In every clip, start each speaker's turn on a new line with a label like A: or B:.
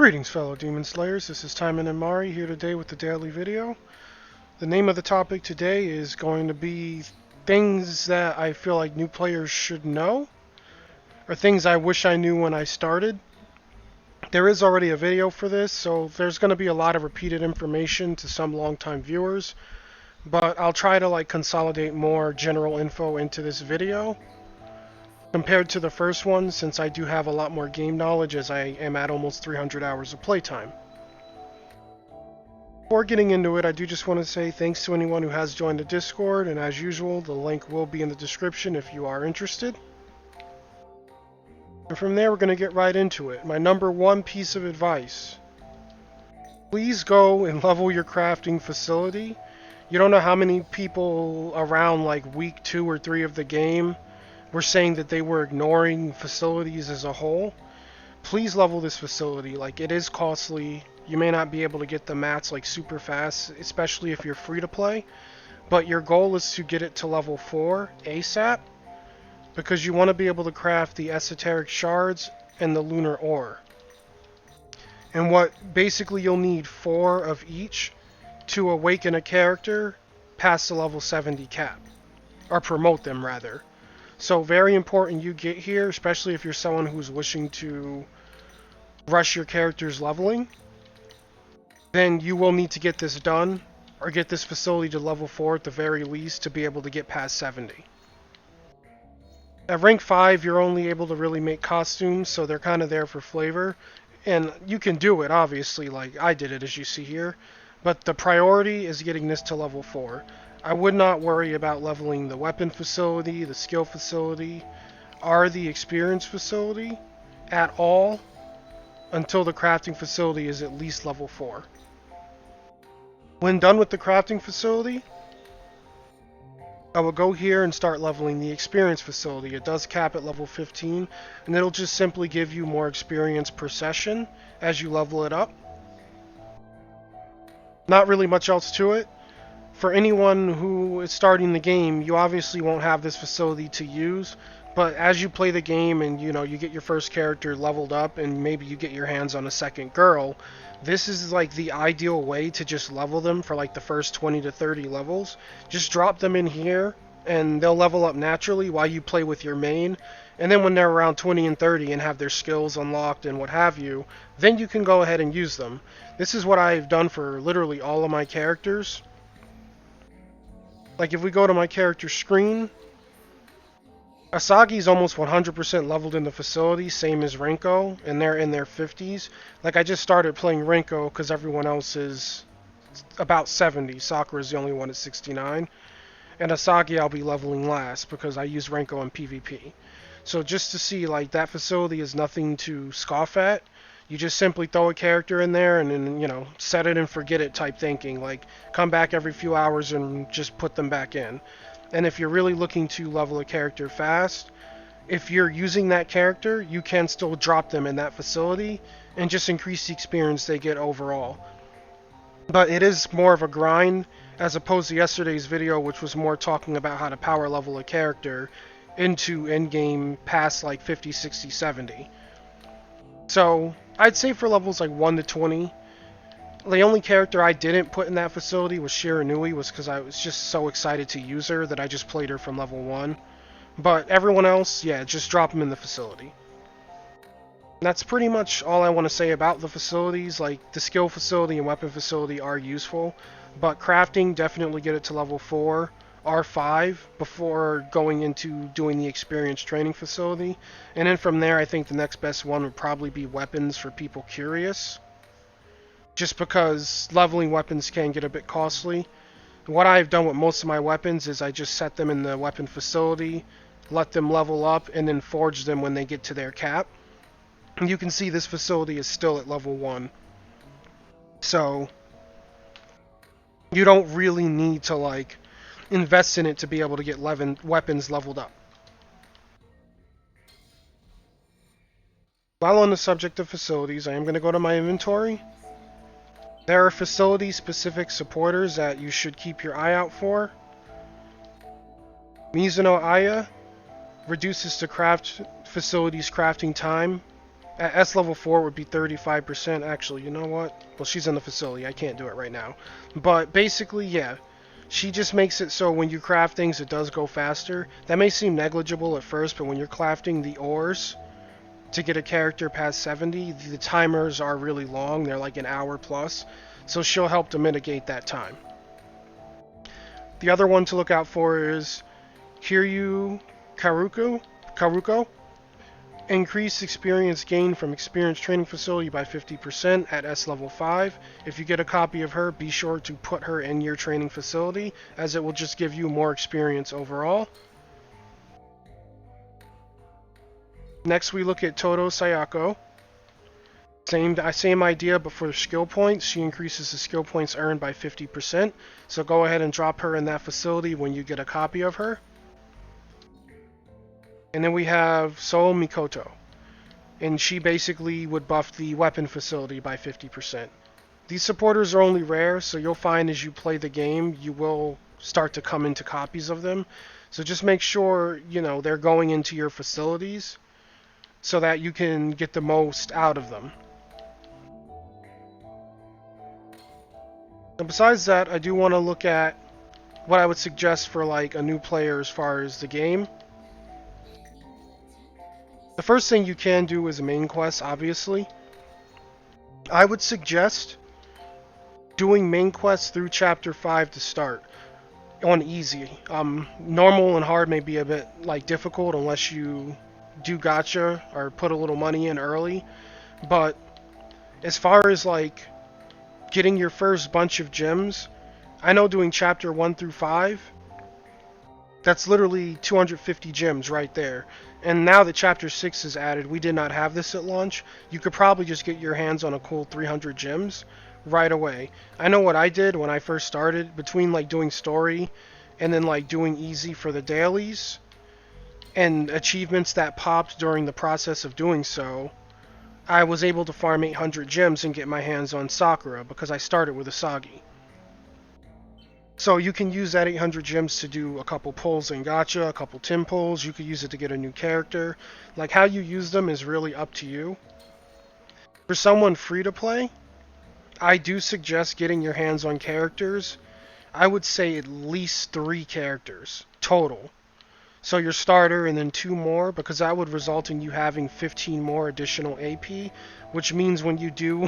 A: Greetings, fellow Demon Slayers. This is Taimanin and Mari here today with the daily video. The name of the topic today is going to be things that I feel like new players should know, or things I wish I knew when I started. There is already a video for this, so there's going to be a lot of repeated information to some long-time viewers, but I'll try to consolidate more general info into this video compared to the first one, since I do have a lot more game knowledge as I am at almost 300 hours of playtime. Before getting into it, I do just want to say thanks to anyone who has joined the Discord, and as usual, the link will be in the description if you are interested. And from there, we're going to get right into it. My number one piece of advice: please go and level your crafting facility. You don't know how many people around week 2 or 3 of the game were saying that they were ignoring facilities as a whole. Please level this facility. It is costly. You may not be able to get the mats super fast, especially if you're free to play, but your goal is to get it to level 4 ASAP, because you want to be able to craft the esoteric shards and the lunar ore. And what basically you'll need 4 of each to awaken a character past the level 70 cap, or promote them rather. So very important you get here, especially if you're someone who's wishing to rush your character's leveling. Then you will need to get this done, or get this facility to level 4 at the very least to be able to get past 70. At rank 5, you're only able to really make costumes, so they're kind of there for flavor. And you can do it, obviously, like I did it as you see here. But the priority is getting this to level 4. I would not worry about leveling the weapon facility, the skill facility, or the experience facility at all until the crafting facility is at least level 4. When done with the crafting facility, I will go here and start leveling the experience facility. It does cap at level 15, and it'll just simply give you more experience per session as you level it up. Not really much else to it. For anyone who is starting the game, you obviously won't have this facility to use, but as you play the game and you get your first character leveled up and maybe you get your hands on a second girl, this is the ideal way to just level them for the first 20 to 30 levels. Just drop them in here and they'll level up naturally while you play with your main, and then when they're around 20 and 30 and have their skills unlocked and what have you, then you can go ahead and use them. This is what I've done for literally all of my characters. If we go to my character screen, Asagi's almost 100% leveled in the facility, same as Renko, and they're in their 50s. I just started playing Renko because everyone else is about 70. Sakura's the only one at 69. And Asagi I'll be leveling last because I use Renko in PvP. So just to see, that facility is nothing to scoff at. You just simply throw a character in there and then, set it and forget it type thinking. Come back every few hours and just put them back in. And if you're really looking to level a character fast, if you're using that character, you can still drop them in that facility and just increase the experience they get overall. But it is more of a grind as opposed to yesterday's video, which was more talking about how to power level a character into endgame past 50, 60, 70. So I'd say for levels 1 to 20, the only character I didn't put in that facility was Shiranui, was because I was just so excited to use her that I just played her from level 1. But everyone else, yeah, just drop them in the facility. That's pretty much all I want to say about the facilities. The skill facility and weapon facility are useful, but crafting, definitely get it to level 4 or 5 before going into doing the experience training facility. And then from there, I think the next best one would probably be weapons for people curious, just because leveling weapons can get a bit costly. What I've done with most of my weapons is I just set them in the weapon facility, let them level up, and then forge them when they get to their cap. And you can see this facility is still at level 1. So you don't really need to invest in it to be able to get weapons leveled up. While on the subject of facilities, I am going to go to my inventory. There are facility-specific supporters that you should keep your eye out for. Mizuno Aya reduces the facility's crafting time At S level 4 it would be 35%. Actually, you know what? Well, she's in the facility. I can't do it right now. But basically, yeah. She just makes it so when you craft things, it does go faster. That may seem negligible at first, but when you're crafting the ores to get a character past 70, the timers are really long. They're like an hour plus. So she'll help to mitigate that time. The other one to look out for is Kiryu Karuko. Increase experience gained from Experience Training Facility by 50% at S level 5. If you get a copy of her, be sure to put her in your training facility, as it will just give you more experience overall. Next we look at Toto Sayako. Same idea, but for skill points, she increases the skill points earned by 50%. So go ahead and drop her in that facility when you get a copy of her. And then we have Soul Mikoto. And she basically would buff the weapon facility by 50%. These supporters are only rare, so you'll find as you play the game, you will start to come into copies of them. So just make sure, they're going into your facilities so that you can get the most out of them. And besides that, I do want to look at what I would suggest for like a new player as far as the game. The first thing you can do is a main quest, obviously. I would suggest doing main quests through Chapter 5 to start on easy. Normal and hard may be a bit difficult unless you do gacha or put a little money in early. But as far as getting your first bunch of gems, I know doing Chapter 1 through 5, that's literally 250 gems right there. And now that Chapter 6 is added, we did not have this at launch, you could probably just get your hands on a cool 300 gems right away. I know what I did when I first started, between doing story and then doing easy for the dailies and achievements that popped during the process of doing so. I was able to farm 800 gems and get my hands on Sakura because I started with Asagi. So you can use that 800 gems to do a couple pulls in gacha, a couple tim pulls. You could use it to get a new character. How you use them is really up to you. For someone free to play, I do suggest getting your hands on characters. I would say at least 3 characters total. So your starter and then 2 more, because that would result in you having 15 more additional AP, which means when you do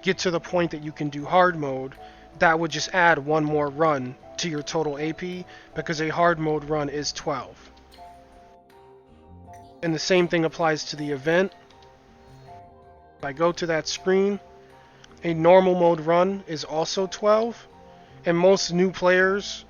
A: get to the point that you can do hard mode, that would just add 1 more run to your total AP, because a hard mode run is 12. And the same thing applies to the event. If I go to that screen, a normal mode run is also 12, and most new players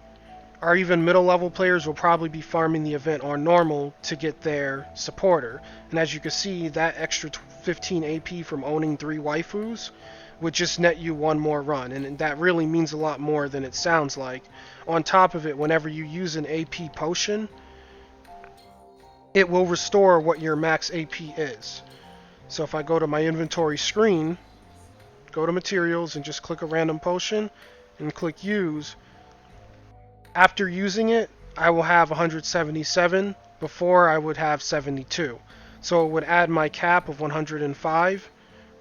A: or even middle level players will probably be farming the event on normal to get their supporter. And as you can see, that extra 15 AP from owning 3 waifus would just net you 1 more run, and that really means a lot more than it sounds like. On top of it, whenever you use an AP potion, it will restore what your max AP is. So if I go to my inventory screen, go to materials and just click a random potion and click use, after using it, I will have 177. Before, I would have 72. So it would add my cap of 105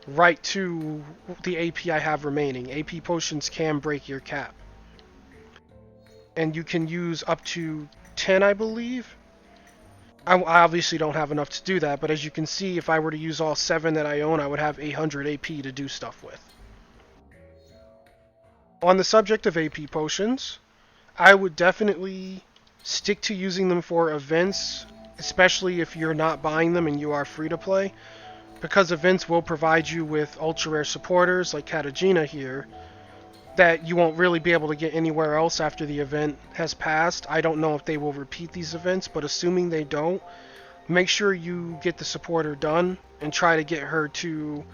A: right to the AP I have remaining. AP potions can break your cap. And you can use up to 10, I believe. I obviously don't have enough to do that, but as you can see, if I were to use all 7 that I own, I would have 800 AP to do stuff with. On the subject of AP potions, I would definitely stick to using them for events, especially if you're not buying them and you are free to play, because events will provide you with ultra rare supporters like Katajina here that you won't really be able to get anywhere else after the event has passed. I don't know if they will repeat these events, but assuming they don't, make sure you get the supporter done and try to get her to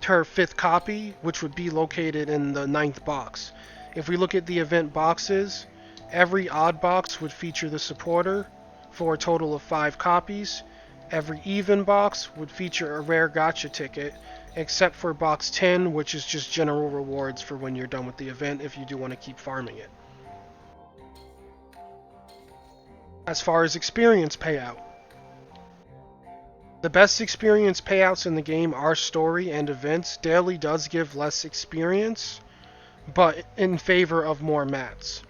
A: her 5th copy, which would be located in the 9th box. If we look at the event boxes, every odd box would feature the supporter for a total of 5 copies. Every even box would feature a rare gacha ticket, except for box 10, which is just general rewards for when you're done with the event if you do want to keep farming it. As far as experience payout, The best experience payouts in the game are story and events. Daily does give less experience, but in favor of more mats.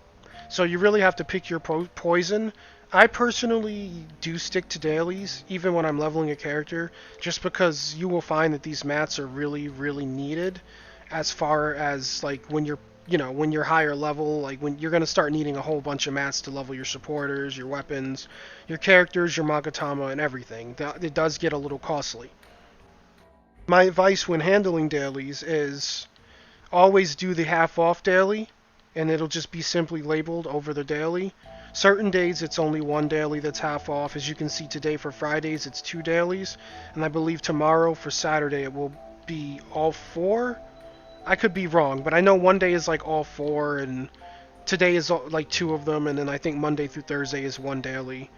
A: So you really have to pick your poison. I personally do stick to dailies, even when I'm leveling a character, just because you will find that these mats are really, really needed as far as like when you're higher level, like when you're going to start needing a whole bunch of mats to level your supporters, your weapons, your characters, your Magatama, and everything. It does get a little costly. My advice when handling dailies is always do the half off daily, and it'll just be simply labeled over the daily. Certain days it's only one daily that's half off. As you can see today for Fridays it's two dailies, and I believe tomorrow for Saturday it will be all four. I could be wrong, but I know one day is like all four, and today is like two of them, and then I think Monday through Thursday is one daily.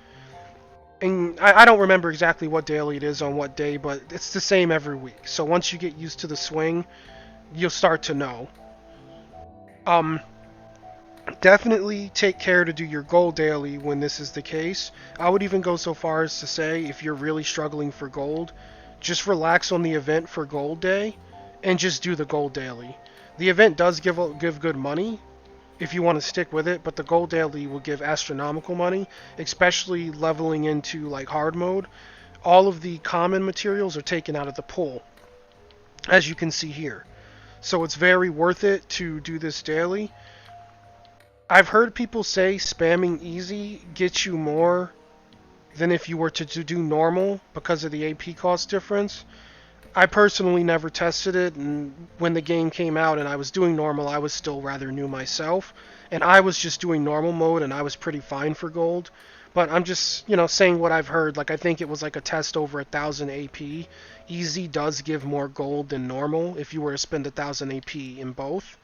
A: And I don't remember exactly what daily it is on what day, but it's the same every week. So once you get used to the swing, you'll start to know. Um, Definitely take care to do your gold daily when this is the case. I would even go so far as to say if you're really struggling for gold, just relax on the event for gold day and just do the gold daily. The event does give good money if you want to stick with it, but the gold daily will give astronomical money, especially leveling into like hard mode. All of the common materials are taken out of the pool, as you can see here. So it's very worth it to do this daily. I've heard people say spamming easy gets you more than if you were to do normal because of the AP cost difference. I personally never tested it, and when the game came out and I was doing normal, I was still rather new myself, and I was just doing normal mode and I was pretty fine for gold. But I'm just, saying what I've heard. Like, I think it was like a test over 1,000 AP. Easy does give more gold than normal if you were to spend 1,000 AP in both.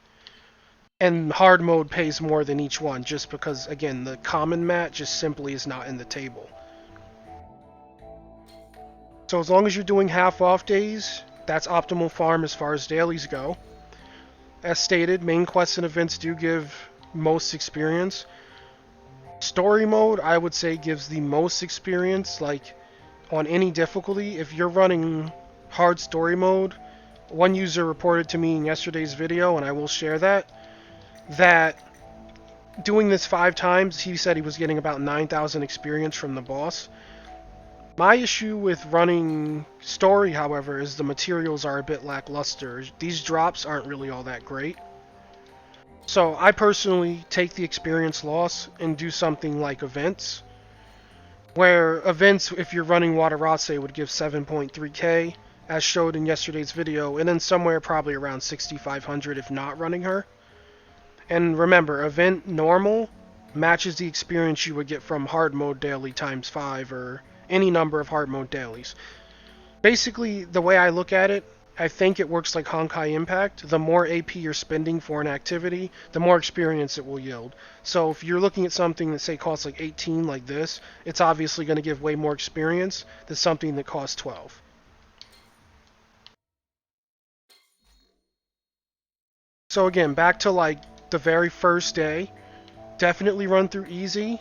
A: And hard mode pays more than each one, just because, again, the common mat just simply is not in the table. So as long as you're doing half off days, that's optimal farm as far as dailies go. As stated, main quests and events do give most experience. Story mode, I would say, gives the most experience, like, on any difficulty. If you're running hard story mode, one user reported to me in yesterday's video, and I will share that doing this 5 times, he said he was getting about 9,000 experience from the boss. My issue with running story, however, is the materials are a bit lackluster. These drops aren't really all that great. So I personally take the experience loss and do something like events, where events, if you're running Waterase, would give 7.3k, as showed in yesterday's video, and then somewhere probably around 6,500 if not running her. And remember, event normal matches the experience you would get from hard mode daily times 5 or any number of hard mode dailies. Basically, the way I look at it, I think it works like Honkai Impact. The more AP you're spending for an activity, the more experience it will yield. So if you're looking at something that, say, costs like 18 like this, it's obviously going to give way more experience than something that costs 12. So again, back to like the very first day, definitely run through easy.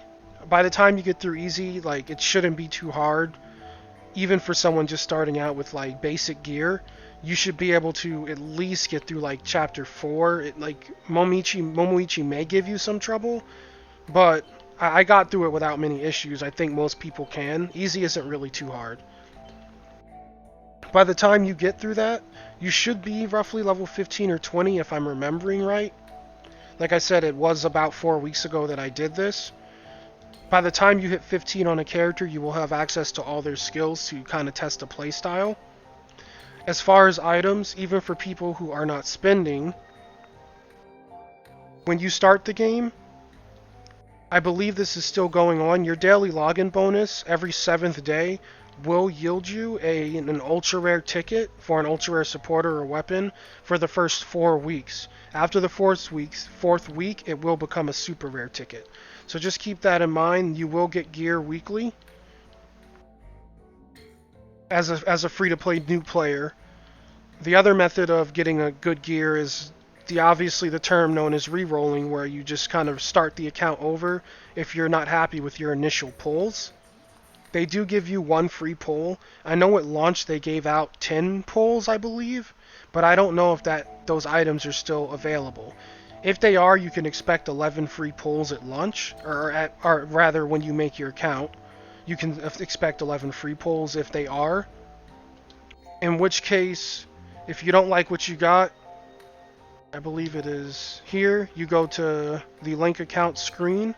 A: By the time you get through easy, like, it shouldn't be too hard. Even for someone just starting out with like basic gear, you should be able to at least get through like chapter 4. Momoichi may give you some trouble, but I got through it without many issues. I think most people can. Easy isn't really too hard. By the time you get through that, you should be roughly level 15 or 20 if I'm remembering right. Like I said, it was about 4 weeks ago that I did this. By the time you hit 15 on a character, you will have access to all their skills to kind of test a playstyle. As far as items, even for people who are not spending, when you start the game, I believe this is still going on, your daily login bonus every 7th day will yield you an ultra rare ticket for an ultra rare supporter or weapon for the first 4 weeks. After the fourth week, it will become a super rare ticket. So just keep that in mind. You will get gear weekly as a free-to-play new player. The other method of getting a good gear is obviously the term known as Rerolling, where you just kind of start the account over if you're not happy with your initial pulls. They do give you one free pull. I know at launch they gave out 10 pulls, I believe, but I don't know if those items are still available. If they are, you can expect 11 free pulls at launch, or rather when you make your account. You can expect 11 free pulls if they are. In which case, if you don't like what you got, I believe it is here, you go to the link account screen,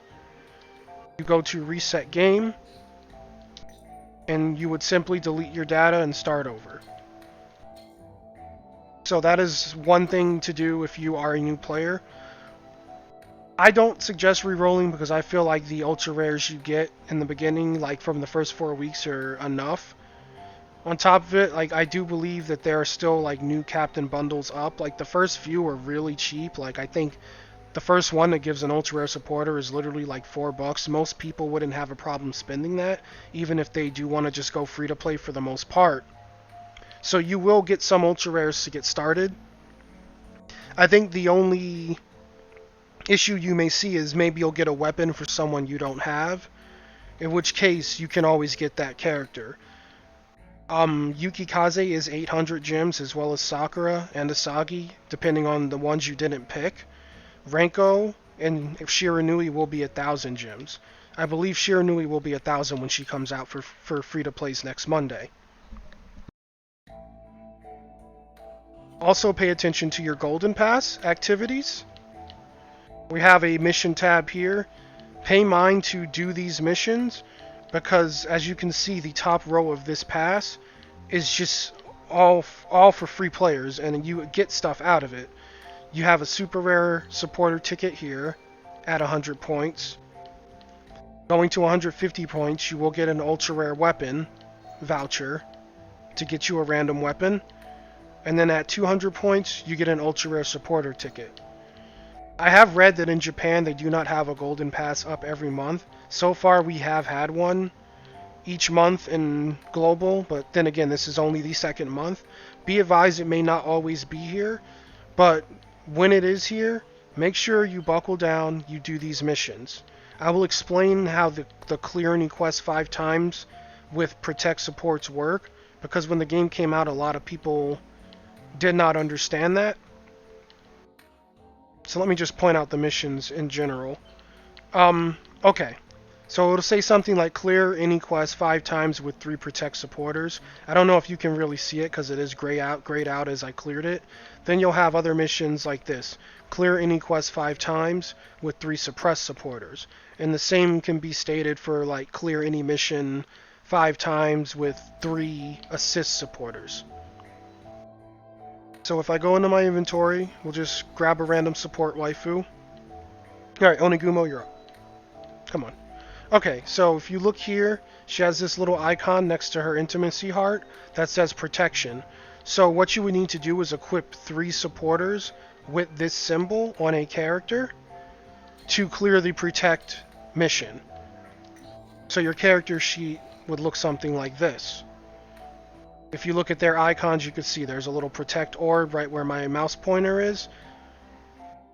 A: you go to reset game, and you would simply delete your data and start over. So that is one thing to do if you are a new player. I don't suggest rerolling because I feel like the ultra rares you get in the beginning, like from the first 4 weeks, are enough. On top of it, like, I do believe that there are still like new captain bundles up. Like, the first few are really cheap. Like, I think the first one that gives an ultra rare supporter is literally like $4. Most people wouldn't have a problem spending that, even if they do want to just go free to play for the most part. So you will get some ultra rares to get started. I think the only issue you may see is maybe you'll get a weapon for someone you don't have, in which case you can always get that character. Yukikaze is 800 gems, as well as Sakura and Asagi, depending on the ones you didn't pick. Renko and Shiranui will be 1,000 gems. I believe Shiranui will be 1,000 when she comes out for free-to-plays next Monday. Also pay attention to your Golden Pass activities. We have a mission tab here. Pay mine to do these missions, because as you can see, the top row of this pass is just all for free players, and you get stuff out of it. You have a super rare supporter ticket here at 100 points. Going to 150 points, you will get an ultra rare weapon voucher to get you a random weapon. And then at 200 points, you get an ultra rare supporter ticket. I have read that in Japan they do not have a golden pass up every month. So far we have had one each month in global, but then again, this is only the second month. Be advised, it may not always be here, but when it is here, make sure you buckle down, you do these missions. I will explain how the clear any quest 5 times with protect supports work, because when the game came out, a lot of people did not understand that. So let me just point out the missions in general. Okay. So it'll say something like clear any quest 5 times with 3 protect supporters. I don't know if you can really see it because it is grayed out as I cleared it. Then you'll have other missions like this. Clear any quest 5 times with 3 suppress supporters. And the same can be stated for like clear any mission 5 times with 3 assist supporters. So if I go into my inventory, we'll just grab a random support waifu. Alright, Onigumo, you're up. Come on. Okay, so if you look here, she has this little icon next to her intimacy heart that says protection. So what you would need to do is equip 3 supporters with this symbol on a character to clear the protect mission. So your character sheet would look something like this. If you look at their icons, you can see there's a little protect orb right where my mouse pointer is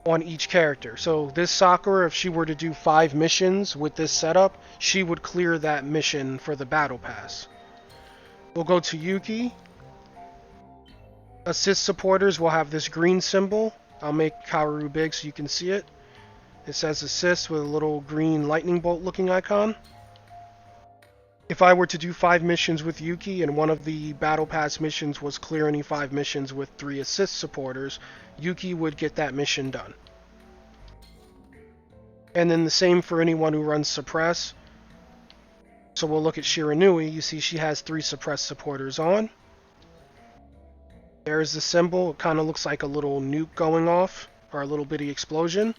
A: on each character. So this Sakura, if she were to do 5 missions with this setup, she would clear that mission for the battle pass. We'll go to Yuki. Assist supporters will have this green symbol. I'll make Kaoru big so you can see it. It says assist with a little green lightning bolt looking icon. If I were to do 5 missions with Yuki and one of the battle pass missions was clear any 5 missions with 3 assist supporters, Yuki would get that mission done. And then the same for anyone who runs suppress. So we'll look at Shiranui. You see she has 3 suppress supporters on. There's the symbol. It kind of looks like a little nuke going off, or a little bitty explosion.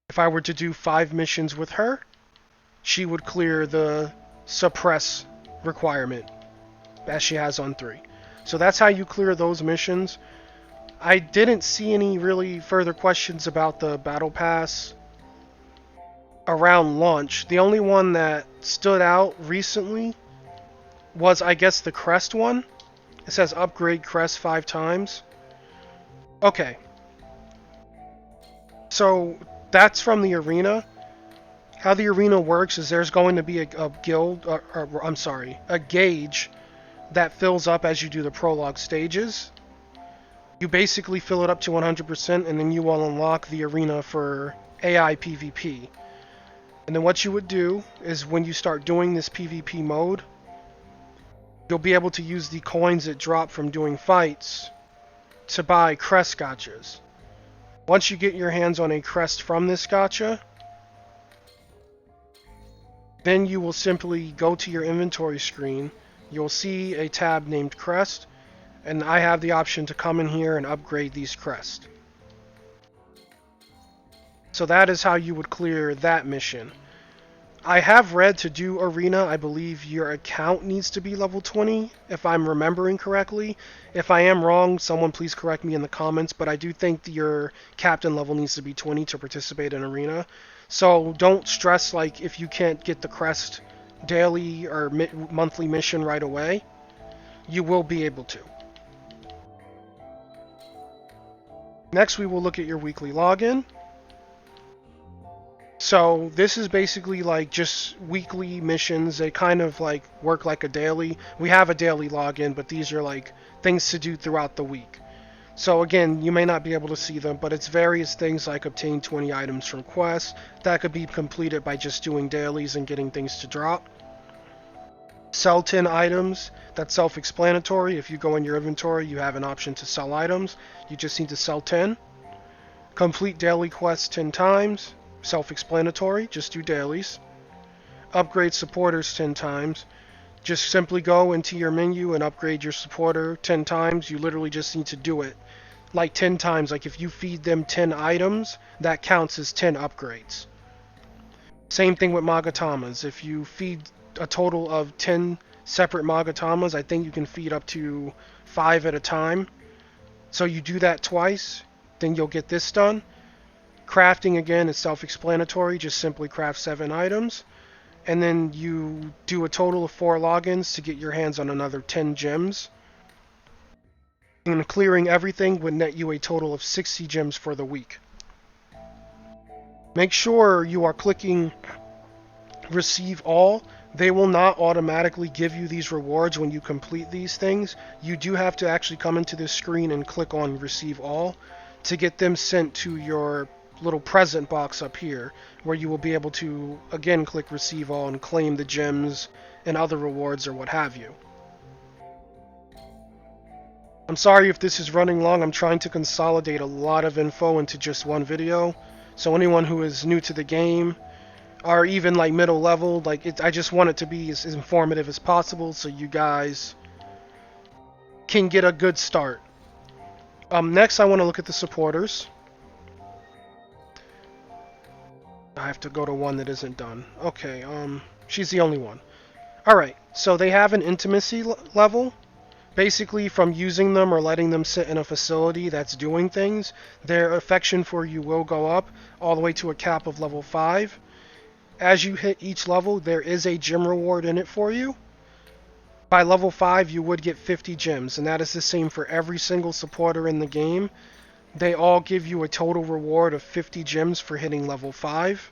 A: If I were to do 5 missions with her, she would clear the suppress requirement as she has on 3. So that's how you clear those missions. I didn't see any really further questions about the battle pass around launch. The only one that stood out recently was, I guess, the crest one. It says upgrade crest 5 times. Okay. So that's from the arena. How the arena works is there's going to be a guild, or I'm sorry, a gauge that fills up as you do the prologue stages. You basically fill it up to 100% and then you will unlock the arena for AI PvP. And then what you would do is when you start doing this PvP mode, you'll be able to use the coins that drop from doing fights to buy crest gotchas. Once you get your hands on a crest from this gotcha, then you will simply go to your inventory screen. You'll see a tab named crest, and I have the option to come in here and upgrade these crests. So that is how you would clear that mission. I have read to do arena, I believe your account needs to be level 20, if I'm remembering correctly. If I am wrong, someone please correct me in the comments, but I do think your captain level needs to be 20 to participate in arena. So don't stress like if you can't get the crest daily or monthly mission right away. You will be able to. Next we will look at your weekly login. So this is basically like just weekly missions. They kind of like work like a daily. We have a daily login, but these are like things to do throughout the week. So again, you may not be able to see them, but it's various things like obtain 20 items from quests. That could be completed by just doing dailies and getting things to drop. Sell 10 items. That's self-explanatory. If you go in your inventory, you have an option to sell items. You just need to sell 10. Complete daily quests 10 times. Self-explanatory, just do dailies. Upgrade supporters 10 times. Just simply go into your menu and upgrade your supporter 10 times. You literally just need to do it like 10 times. Like if you feed them 10 items, that counts as 10 upgrades. Same thing with Magatamas. If you feed a total of 10 separate Magatamas, I think you can feed up to 5 at a time. So you do that twice, then you'll get this done. Crafting again is self-explanatory, just simply craft 7 items. And then you do a total of 4 logins to get your hands on another 10 gems. And clearing everything would net you a total of 60 gems for the week. Make sure you are clicking Receive All. They will not automatically give you these rewards when you complete these things. You do have to actually come into this screen and click on Receive All to get them sent to your little present box up here, where you will be able to again click Receive All and claim the gems and other rewards or what have you. I'm sorry if this is running long. I'm trying to consolidate a lot of info into just one video, so anyone who is new to the game or even like middle level, I just want it to be as informative as possible so you guys can get a good start. Next I want to look at the supporters. I have to go to one that isn't done. Okay, she's the only one. Alright, so they have an intimacy level. Basically, from using them or letting them sit in a facility that's doing things, their affection for you will go up all the way to a cap of level 5. As you hit each level, there is a gem reward in it for you. By level 5, you would get 50 gems, and that is the same for every single supporter in the game. They all give you a total reward of 50 gems for hitting level 5.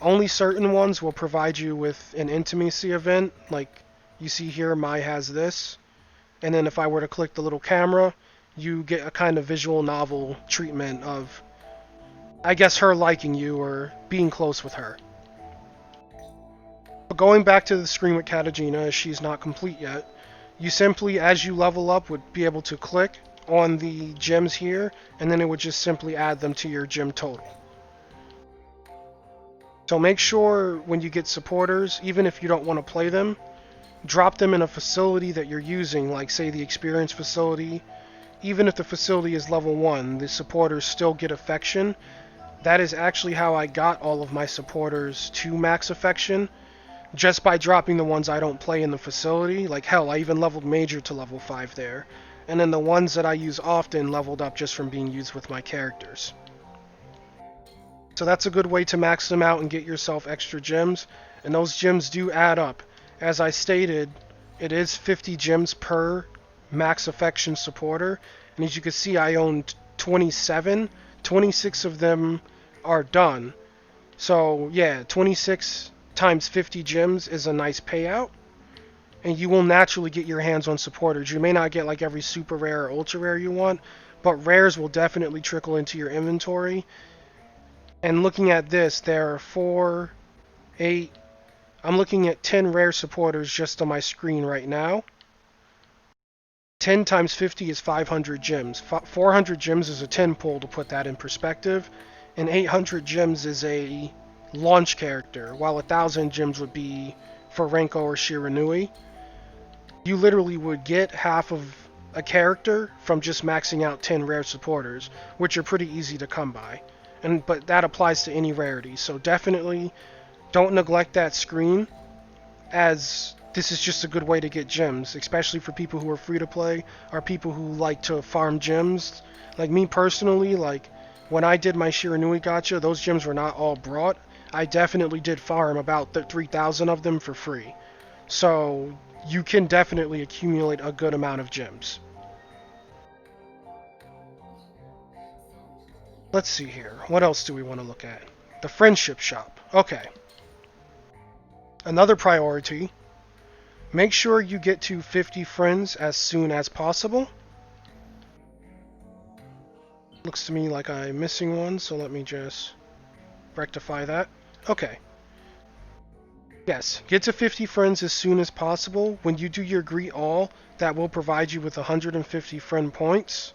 A: Only certain ones will provide you with an intimacy event, like you see here, Mai has this. And then if I were to click the little camera, you get a kind of visual novel treatment of, I guess, her liking you or being close with her. But going back to the screen with Katagina, as she's not complete yet, you simply, as you level up, would be able to click on the gems here, and then it would just simply add them to your gem total. So make sure when you get supporters, even if you don't want to play them, drop them in a facility that you're using, like say the experience facility. Even if the facility is level 1, the supporters still get affection. That is actually how I got all of my supporters to max affection, just by dropping the ones I don't play in the facility. Like hell, I even leveled Major to level 5 there. And then the ones that I use often leveled up just from being used with my characters. So that's a good way to max them out and get yourself extra gems. And those gems do add up. As I stated, it is 50 gems per max affection supporter. And as you can see, I own 27. 26 of them are done. So yeah, 26 times 50 gems is a nice payout. And you will naturally get your hands on supporters. You may not get like every super rare or ultra rare you want, but rares will definitely trickle into your inventory. And looking at this, there are 4, 8, I'm looking at 10 rare supporters just on my screen right now. 10 times 50 is 500 gems. 400 gems is a 10 pull, to put that in perspective. And 800 gems is a launch character, while 1,000 gems would be for Renko or Shiranui. You literally would get half of a character from just maxing out 10 rare supporters, which are pretty easy to come by. But that applies to any rarity, so definitely don't neglect that screen, as this is just a good way to get gems, especially for people who are free to play or people who like to farm gems. Like me personally, like when I did my Shiranui gacha, those gems were not all brought. I definitely did farm about 3,000 of them for free. So you can definitely accumulate a good amount of gems. Let's see here. What else do we want to look at? The friendship shop. Okay. Another priority. Make sure you get to 50 friends as soon as possible. Looks to me like I'm missing one, so let me just rectify that. Okay. Yes, get to 50 friends as soon as possible. When you do your greet all, that will provide you with 150 friend points.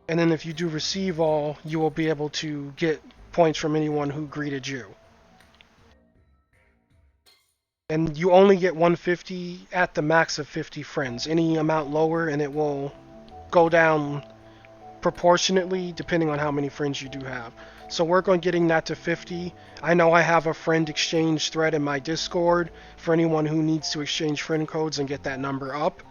A: And then if you do receive all, you will be able to get points from anyone who greeted you. And you only get 150 at the max of 50 friends. Any amount lower and it will go down proportionately depending on how many friends you do have. So work on getting that to 50. I know I have a friend exchange thread in my Discord for anyone who needs to exchange friend codes and get that number up.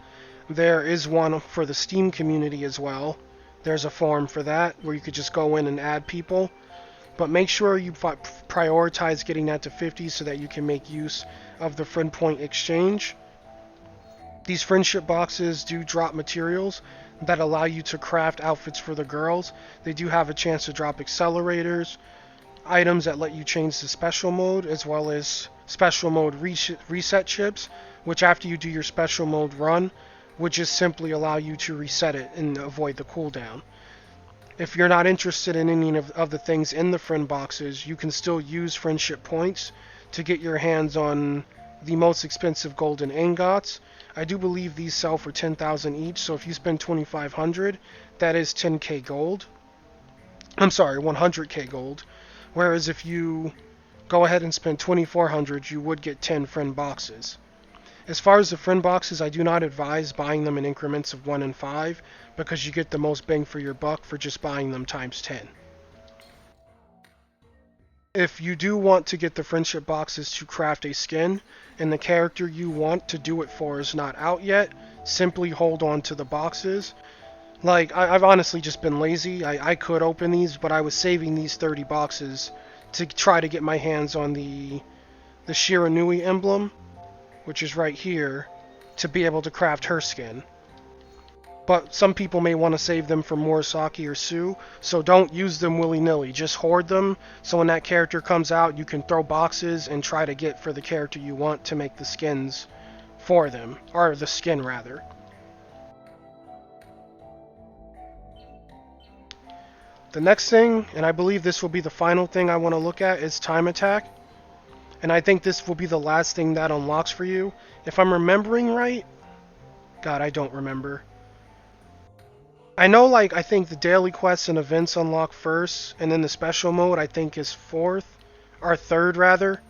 A: There is one for the Steam community as well. There's a forum for that where you could just go in and add people. But make sure you prioritize getting that to 50 so that you can make use of the friend point exchange. These friendship boxes do drop materials that allow you to craft outfits for the girls. They do have a chance to drop accelerators, items that let you change the special mode, as well as special mode reset chips, which after you do your special mode run, would just simply allow you to reset it and avoid the cooldown. If you're not interested in any of the things in the friend boxes, you can still use friendship points to get your hands on the most expensive golden ingots. I do believe these sell for 10,000 each, so if you spend 2,500, that is 10k gold. I'm sorry, 100k gold. Whereas if you go ahead and spend 2,400, you would get 10 friend boxes. As far as the friend boxes, I do not advise buying them in increments of 1 and 5 because you get the most bang for your buck for just buying them times 10. If you do want to get the friendship boxes to craft a skin and the character you want to do it for is not out yet, simply hold on to the boxes. Like, I've honestly just been lazy. I could open these, but I was saving these 30 boxes to try to get my hands on the Shiranui emblem, which is right here, to be able to craft her skin. But some people may want to save them for Murasaki or Sue, so don't use them willy-nilly. Just hoard them, so when that character comes out, you can throw boxes and try to get for the character you want to make the skins for them, or the skin rather. The next thing, and I believe this will be the final thing I want to look at, is time attack. And I think this will be the last thing that unlocks for you. If I'm remembering right, God, I don't remember. I know, like, I think the daily quests and events unlock first, and then the special mode, I think, is fourth, or third, rather,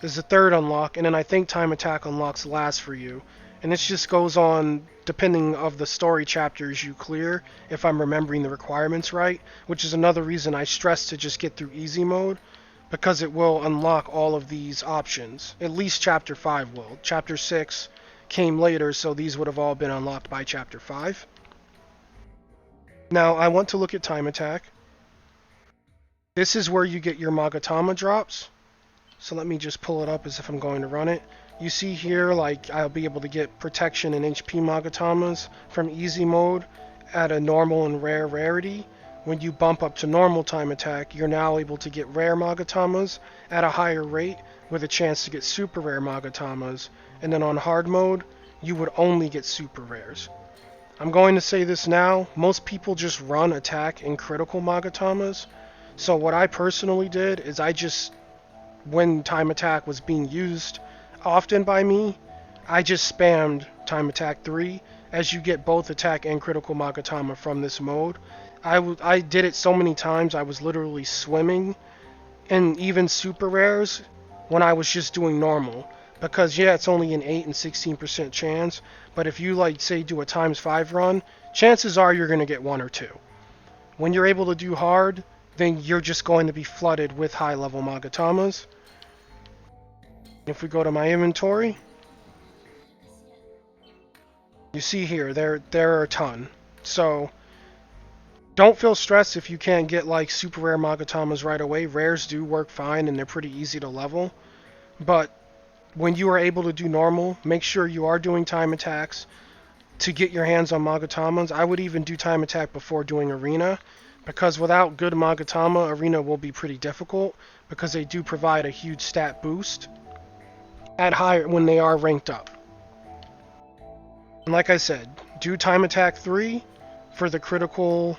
A: is the third unlock, and then I think time attack unlocks last for you. And this just goes on depending of the story chapters you clear, if I'm remembering the requirements right, which is another reason I stress to just get through easy mode, because it will unlock all of these options. At least chapter 5 will. Chapter 6 came later, so these would have all been unlocked by chapter 5. Now, I want to look at time attack. This is where you get your Magatama drops. So let me just pull it up as if I'm going to run it. You see here, like, I'll be able to get protection and HP Magatamas from easy mode at a normal and rare rarity, when you bump up to normal time attack, you're now able to get rare Magatamas at a higher rate with a chance to get super rare Magatamas. And then on hard mode, you would only get super rares. I'm going to say this now, most people just run attack and critical Magatamas. So what I personally did is when time attack was being used often by me, I just spammed time attack 3 as you get both attack and critical Magatama from this mode. I did it so many times I was literally swimming in even super rares when I was just doing normal. Because yeah, it's only an 8 and 16% chance, but if you say do a times 5 run, chances are you're going to get 1 or 2. When you're able to do hard, then you're just going to be flooded with high level Magatamas. If we go to my inventory, you see here, there are a ton. So don't feel stressed if you can't get super rare Magatamas right away. Rares do work fine and they're pretty easy to level. But when you are able to do normal, make sure you are doing time attacks to get your hands on Magatamas. I would even do time attack before doing arena, because without good Magatama, arena will be pretty difficult because they do provide a huge stat boost at higher when they are ranked up. And like I said, do time attack 3 for the critical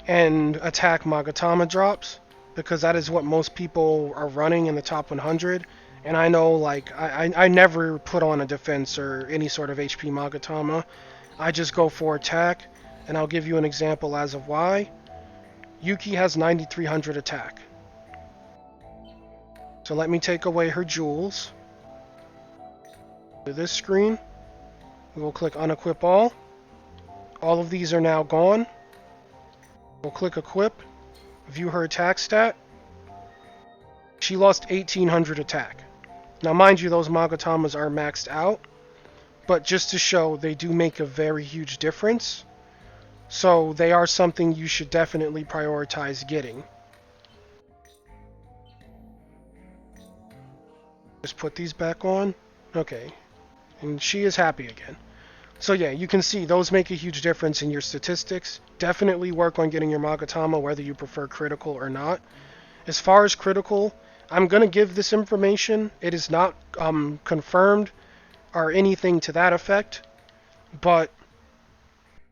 A: and attack Magatama drops, because that is what most people are running in the top 100. And I know, I never put on a defense or any sort of HP Magatama. I just go for attack, and I'll give you an example as of why. Yuki has 9300 attack. So let me take away her jewels. To this screen, we will click unequip all. All of these are now gone. We'll click equip, view her attack stat. She lost 1800 attack. Now mind you, those Magatamas are maxed out, but just to show, they do make a very huge difference. So they are something you should definitely prioritize getting. Just put these back on. Okay. And she is happy again. So yeah, you can see those make a huge difference in your statistics. Definitely work on getting your Magatama whether you prefer critical or not. As far as critical, I'm going to give this information. It is not confirmed or anything to that effect, but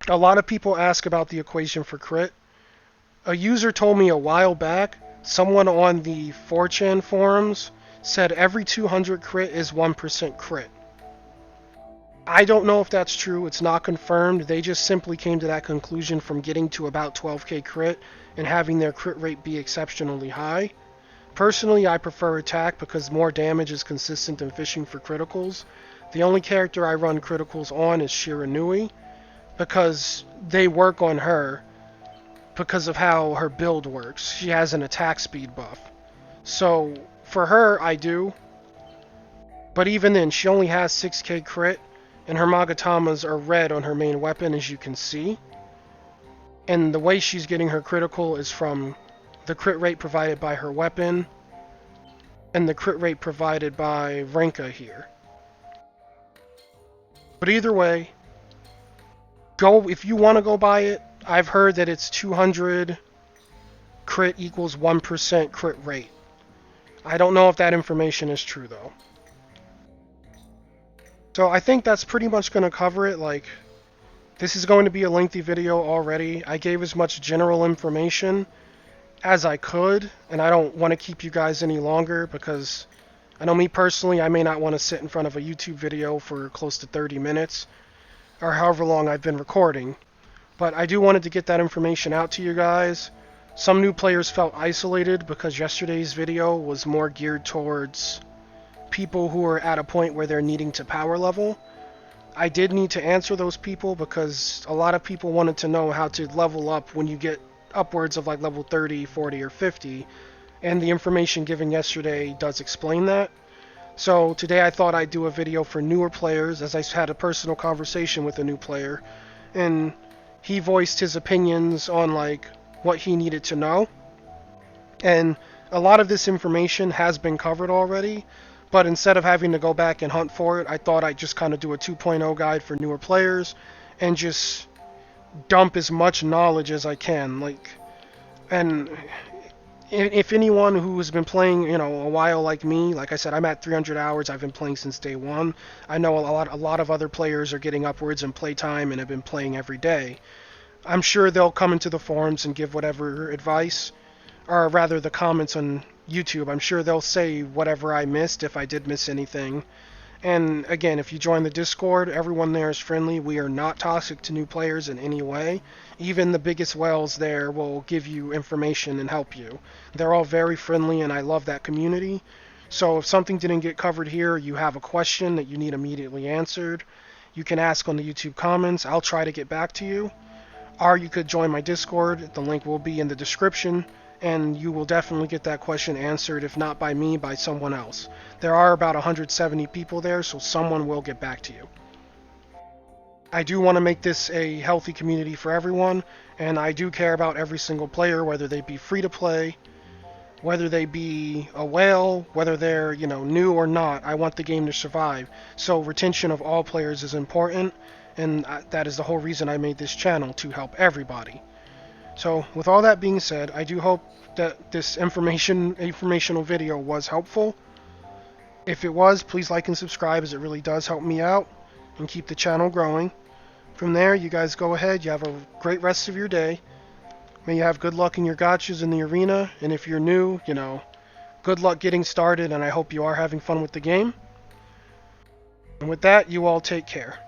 A: a lot of people ask about the equation for crit. A user told me a while back, someone on the 4chan forums said every 200 crit is 1% crit. I don't know if that's true. It's not confirmed. They just simply came to that conclusion from getting to about 12k crit and having their crit rate be exceptionally high. Personally, I prefer attack because more damage is consistent than fishing for criticals. The only character I run criticals on is Shiranui, because they work on her because of how her build works. She has an attack speed buff. So for her, I do. But even then, she only has 6k crit, and her Magatamas are red on her main weapon, as you can see. And the way she's getting her critical is from the crit rate provided by her weapon and the crit rate provided by Renka here. But either way, go if you want to go buy it. I've heard that it's 200 crit equals 1% crit rate. I don't know if that information is true though. So I think that's pretty much going to cover it. This is going to be a lengthy video already. I gave as much general information as I could, and I don't want to keep you guys any longer because I know me personally, I may not want to sit in front of a YouTube video for close to 30 minutes or however long I've been recording. But I do wanted to get that information out to you guys. Some new players felt isolated because yesterday's video was more geared towards people who are at a point where they're needing to power level. I did need to answer those people because a lot of people wanted to know how to level up when you get upwards of level 30, 40, or 50, and the information given yesterday does explain that. So today I thought I'd do a video for newer players, as I had a personal conversation with a new player, and he voiced his opinions on what he needed to know. And a lot of this information has been covered already, but instead of having to go back and hunt for it, I thought I'd just kind of do a 2.0 guide for newer players and just dump as much knowledge as I can. And if anyone who has been playing, a while like me, like I said, I'm at 300 hours. I've been playing since day one. I know a lot of other players are getting upwards in playtime and have been playing every day. I'm sure they'll come into the forums and give whatever advice, or rather the comments on YouTube. I'm sure they'll say whatever I missed if I did miss anything. And again, if you join the Discord, everyone there is friendly. We are not toxic to new players in any way. Even the biggest whales there will give you information and help you. They're all very friendly, and I love that community. So if something didn't get covered here, you have a question that you need immediately answered, you can ask on the YouTube comments. I'll try to get back to you. Or you could join my Discord. The link will be in the description, and you will definitely get that question answered, if not by me, by someone else. There are about 170 people there, so someone will get back to you. I do want to make this a healthy community for everyone, and I do care about every single player, whether they be free to play, whether they be a whale, whether they're, new or not. I want the game to survive. So retention of all players is important, and that is the whole reason I made this channel, to help everybody. So with all that being said, I do hope that this informational video was helpful. If it was, please like and subscribe, as it really does help me out and keep the channel growing. From there, you guys go ahead. You have a great rest of your day. May you have good luck in your gotchas in the arena, and if you're new, good luck getting started, and I hope you are having fun with the game. And with that, you all take care.